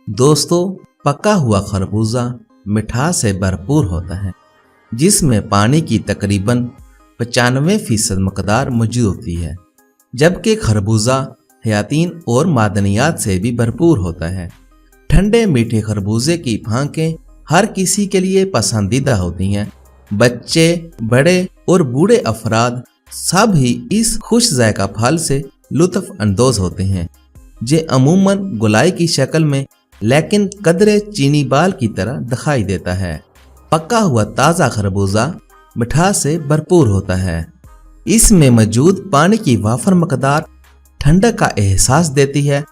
दोस्तों, पका हुआ खरबूजा मिठास से भरपूर होता है, जिसमें पानी की तकरीबन 95% मकदार मौजूद होती है, जबकि खरबूजा हयातीन और मादनियात से भी भरपूर होता है। ठंडे मीठे खरबूजे की फांकें हर किसी के लिए पसंदीदा होती हैं। बच्चे, बड़े और बूढ़े अफराद सब ही इस खुश जायका फल से लुत्फ अंदोज होते हैं, जे अमूमन गुलाई की शक्ल में लेकिन कदरे चीनी बाल की तरह दिखाई देता है। पका हुआ ताज़ा खरबूजा मिठास से भरपूर होता है। इसमें मौजूद पानी की वाफर मकदार ठंडक का एहसास देती है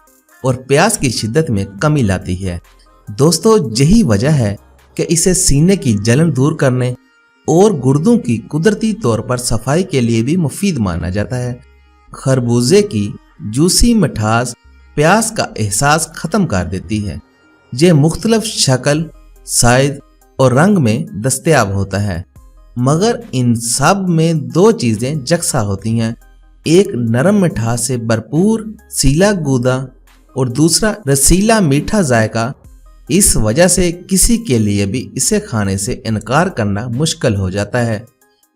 और प्यास की शिद्दत में कमी लाती है। दोस्तों, यही वजह है कि इसे सीने की जलन दूर करने और गुर्दों की कुदरती तौर पर सफाई के लिए भी मुफीद माना जाता है। खरबूजे की जूसी मिठास प्यास का एहसास खत्म कर देती है। ये मुख्तलिफ शक्ल, साइज और रंग में दस्तयाब होता है, मगर इन सब में दो चीजें यकसा होती हैं। एक नरम मिठास से भरपूर सीला गूदा और दूसरा रसीला मीठा जायका। इस वजह से किसी के लिए भी इसे खाने से इनकार करना मुश्किल हो जाता है।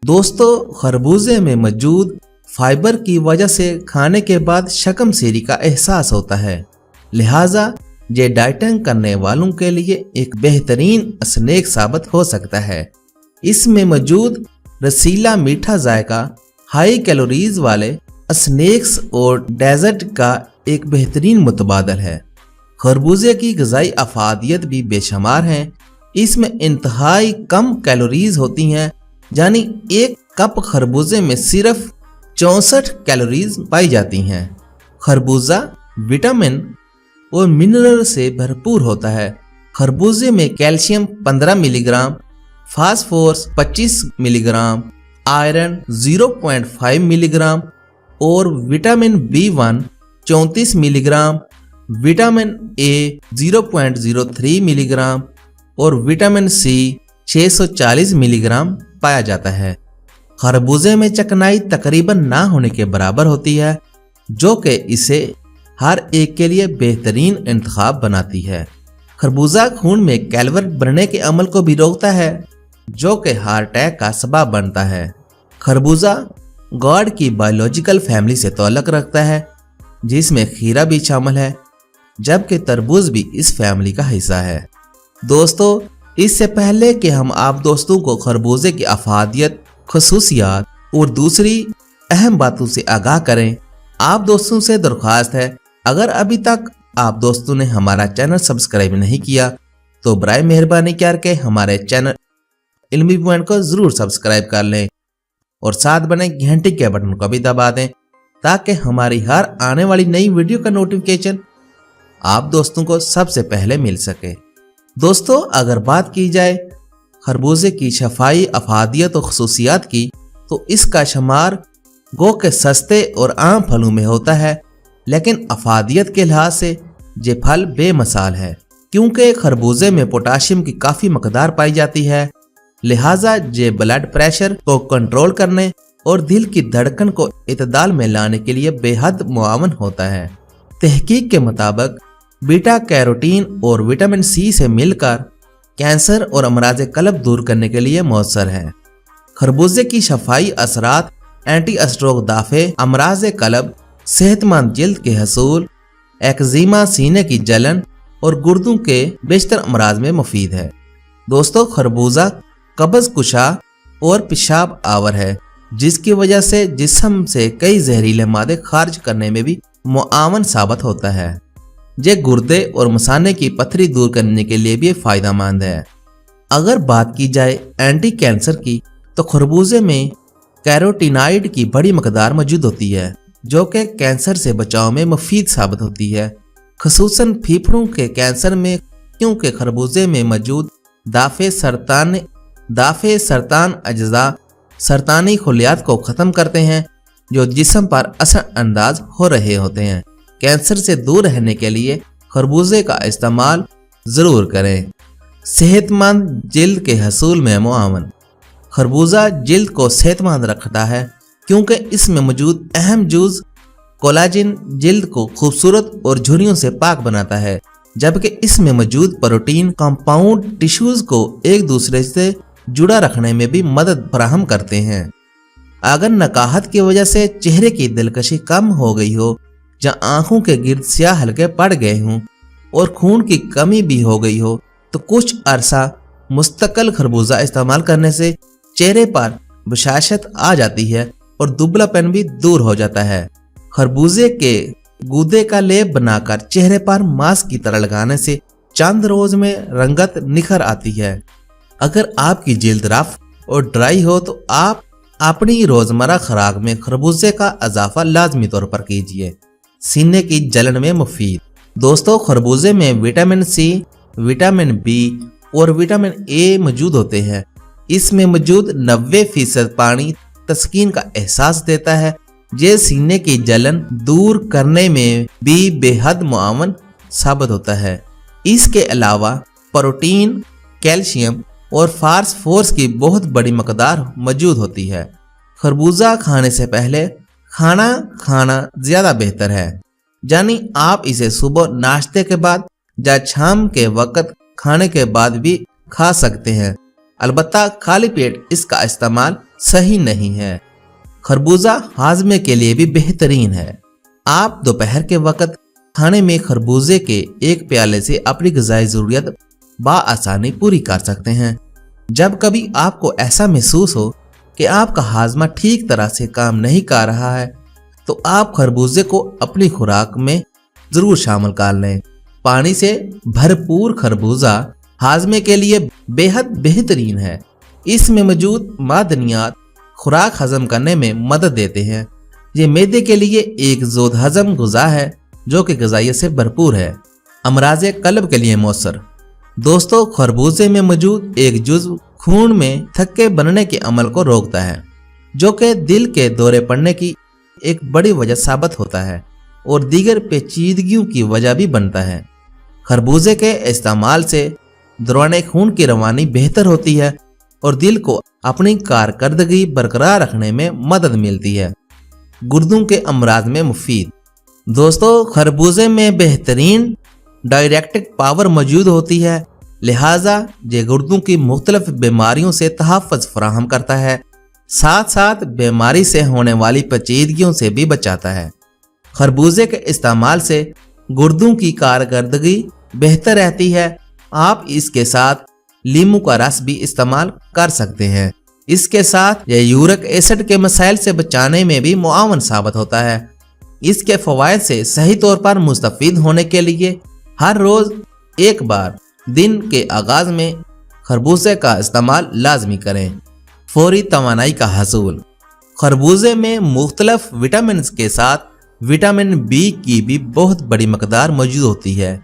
दोस्तों, खरबूजे में मौजूद फाइबर की वजह से खाने के बाद शकम सीरी का एहसास होता है, लिहाजा ये डाइटिंग करने वालों के लिए एक बेहतरीन स्नैक साबित हो सकता है। इसमें मौजूद रसीला मीठा जायका हाई कैलोरीज वाले स्नैक्स और डेजर्ट का एक बेहतरीन मुतबादल है। खरबूजे की ग़िज़ाई अफादियत भी बेशुमार हैं। इसमें इंतहाई कम कैलोरीज होती हैं, यानी एक कप खरबूजे में सिर्फ 64 कैलोरीज पाई जाती हैं। खरबूजा विटामिन और मिनरल से भरपूर होता है। खरबूजे में calcium 15 milligram, phosphorus 25 milligram, iron 0.5 milligram और vitamin B1 34 milligram, vitamin A 0.03 milligram और विटामिन सी 640 मिलीग्राम पाया जाता है। खरबूजे में चिकनाई तकरीबन ना होने के बराबर होती है, जो कि इसे हर एक के लिए बेहतरीन इंतखाब बनाती है। खरबूजा खून में कैलोरी बढ़ने के अमल को भी रोकता है, जो कि हार्ट अटैक का सबब बनता है। खरबूजा गॉड की बायोलॉजिकल फैमिली से ताल्लुक रखता है, जिसमें खीरा भी शामिल है, जबकि तरबूज भी इस फैमिली का हिस्सा है। दोस्तों, इससे पहले कि हम आप दोस्तों को खरबूजे की अफादियत, खसूसियात और दूसरी अहम बातों से आगाह करें, आप दोस्तों से दरख्वास्त है, अगर अभी तक आप दोस्तों ने हमारा चैनल सब्सक्राइब नहीं किया तो बराए मेहरबानी करके हमारे चैनल इल्मी पॉइंट को जरूर सब्सक्राइब कर लें और साथ बने घंटी के बटन को भी दबा दें, ताकि हमारी हर आने वाली नई वीडियो का नोटिफिकेशन आप दोस्तों को सबसे पहले मिल सके। दोस्तों, अगर बात की जाए खरबूजे की शफाई अफादियत और खसूसियात की, तो इसका शुमार गो के सस्ते और आम फलों में होता है, लेकिन अफादियत के लिहाज से ये फल बेमिसाल है, क्योंकि खरबूजे में पोटाशियम की काफ़ी मकदार पाई जाती है। लिहाजा ये ब्लड प्रेशर को कंट्रोल करने और दिल की धड़कन को इतदाल में लाने के लिए बेहद मुआवन होता है। तहकीक के मुताबिक बीटा कैरोटीन और विटामिन सी से मिलकर कैंसर और अमराज कल्ब दूर करने के लिए मौसर है। खरबूजे की शफाई असरात एंटी स्ट्रोक दाफे, अमराज कल्ब, सेहतमंद जिल्द के हसूल, एक्जिमा, सीने की जलन और गुर्दों के बेशतर अमराज में मुफीद है। दोस्तों, खरबूजा कब्ज कुशा और पेशाब आवर है, जिसकी वजह से जिस्म से कई जहरीले मादे खारिज करने में भी मुआवन साबित होता है। ये गुर्दे और मसाने की पथरी दूर करने के लिए भी फायदेमंद है। अगर बात की जाए एंटी कैंसर की, तो खरबूजे में कैरोटीनाइड की बड़ी मकदार मौजूद होती है, जो कि कैंसर से बचाव में मुफीद साबित होती है, खसूसन फेफड़ों के कैंसर में, क्योंकि खरबूजे में मौजूद दाफे सरतान अज्जा सरतानी खुलियात को ख़त्म करते हैं, जो जिस्म पर असर अंदाज हो रहे होते हैं। कैंसर से दूर रहने के लिए खरबूजे का इस्तेमाल ज़रूर करें। सेहतमंद जिल्द के हसूल में मुआवन। खरबूजा जिल्द को सेहतमंद रखता है, क्योंकि इसमें मौजूद अहम जुज़ कोलाजिन जिल्द को खूबसूरत और झुर्रियों से पाक बनाता है, जबकि इसमें मौजूद प्रोटीन कंपाउंड टिश्यूज को एक दूसरे से जुड़ा रखने में भी मदद फराहम करते हैं। अगर नकाहत की वजह से चेहरे की दिलकशी कम हो गई हो, या आंखों के गिर्द स्याह हल्के पड़ गए हों और खून की कमी भी हो गई हो, तो कुछ अरसा मुस्तकिल खरबूजा इस्तेमाल करने से चेहरे पर बशाशत आ जाती है और दुबलापन भी दूर हो जाता है। खरबूजे के गूदे का लेप बनाकर चेहरे पर मास्क की तरह लगाने से चंद रोज में रंगत निखर आती है। अगर आपकी जिल्द रफ और ड्राई हो तो आप अपनी रोजमर्रा खुराक में खरबूजे का इजाफा लाजमी तौर पर कीजिए। सीने की जलन में मुफीद। दोस्तों, खरबूजे में विटामिन सी, विटामिन बी और विटामिन ए मौजूद होते हैं। इसमें मौजूद 90% पानी तस्कीन का एहसास देता है, ये सीने की जलन दूर करने में भी बेहद मुआवन साबित होता है। इसके अलावा प्रोटीन, कैल्शियम और फास्फोरस की बहुत बड़ी मकदार मौजूद होती है। खरबूजा खाने से पहले खाना खाना ज्यादा बेहतर है, यानी आप इसे सुबह नाश्ते के बाद या शाम के वक्त खाने के बाद भी खा सकते हैं। अलबत्ता खाली पेट इसका इस्तेमाल सही नहीं है। खरबूजा हाजमे के लिए भी बेहतरीन है। आप दोपहर के वक्त खाने में खरबूजे के एक प्याले से अपनी ग़िज़ाई ज़रूरियत बआसानी पूरी कर सकते हैं। जब कभी आपको ऐसा महसूस हो कि आपका हाजमा ठीक तरह से काम नहीं कर रहा है, तो आप खरबूजे को अपनी खुराक में जरूर शामिल कर लें। पानी से भरपूर खरबूजा हाजमे के लिए बेहद बेहतरीन है। इसमें मौजूद मादनियात खुराक हजम करने में मदद देते हैं। ये मैदे के लिए एक ज़ोद हजम गुज़ा है जो कि ग़िज़ाइयत से भरपूर है। अमराज़े कल्ब के लिए मौसर। दोस्तों, खरबूजे में मौजूद एक जुज़्व खून में थक्के बनने के अमल को रोकता है, जो कि दिल के दौरे पड़ने की एक बड़ी वजह साबित होता है और दीगर पेचीदगियों की वजह भी बनता है। खरबूजे के इस्तेमाल से दौरान खून की रवानी बेहतर होती है और दिल को अपनी कारकर्दगी बरकरार रखने में मदद मिलती है। गुर्दों के अमराज में मुफीद। दोस्तों, खरबूजे में बेहतरीन डायरेक्टिक पावर मौजूद होती है, लिहाजा ये गुर्दों की मुख्तलिफ बीमारियों से तहफ़्फ़ुज़ फराहम करता है, साथ साथ बीमारी से होने वाली पेचीदगियों से भी बचाता है। खरबूजे के इस्तेमाल से गुर्दों की कारकर्दगी बेहतर रहती है। आप इसके साथ लीमू का रस भी इस्तेमाल कर सकते हैं। इसके साथ यह यूरिक एसिड के मसाइल से बचाने में भी मुआवन साबित होता है। इसके फवायद से सही तौर पर मुस्तफीद होने के लिए हर रोज एक बार दिन के आगाज में खरबूजे का इस्तेमाल लाजमी करें। फौरी तवानाई का हसूल। खरबूजे में मुख्तलिफ विटामिन के साथ विटामिन बी की भी बहुत बड़ी मकदार मौजूद होती है,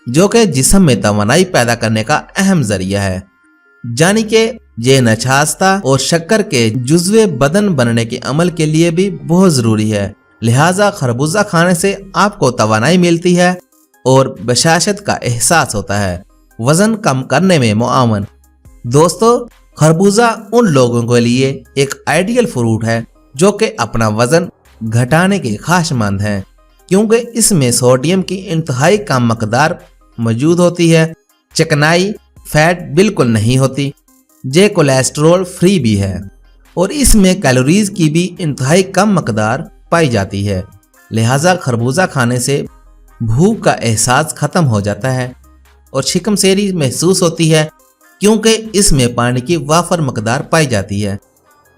जो कि जिस्म में तवानाई पैदा करने का अहम जरिया है। यानी कि ये नशास्ता और शक्कर के जुज़्वे बदन बनने के अमल के लिए भी बहुत ज़रूरी है। लिहाजा खरबूजा खाने से आपको तवानाई मिलती है और बशाशत का एहसास होता है, वज़न कम करने में मुआवन। दोस्तों, खरबूजा उन लोगों के लिए एक आइडियल फ्रूट है जो कि अपना वज़न घटाने के ख्वाहिशमंद हैं, क्योंकि इसमें सोडियम की इंतहाई कम मकदार मौजूद होती है। चिकनाई, फैट बिल्कुल नहीं होती। ये कोलेस्ट्रॉल फ्री भी है और इसमें कैलोरीज की भी इंतहाई कम मकदार पाई जाती है। लिहाजा खरबूजा खाने से भूख का एहसास खत्म हो जाता है और शिकमसेरी महसूस होती है, क्योंकि इसमें पानी की वाफर मकदार पाई जाती है।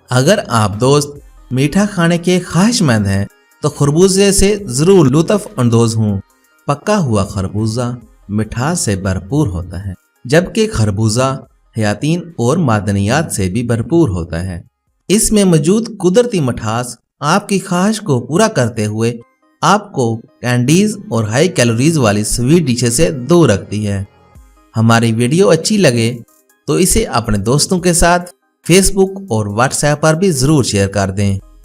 अगर आप दोस्त मीठा खाने के ख्वाहिशमंद हैं तो खरबूजे से जरूर लुत्फ अंदोज हों। पका हुआ खरबूजा मिठास से भरपूर होता है, जबकि खरबूजा हयातीन और मादनियात से भी भरपूर होता है। इसमें मौजूद कुदरती मिठास आपकी ख्वाहिश को पूरा करते हुए आपको कैंडीज और हाई कैलोरीज वाली स्वीट डिशेस से दूर रखती है। हमारी वीडियो अच्छी लगे तो इसे अपने दोस्तों के साथ फेसबुक और व्हाट्सएप पर भी जरूर शेयर कर दें।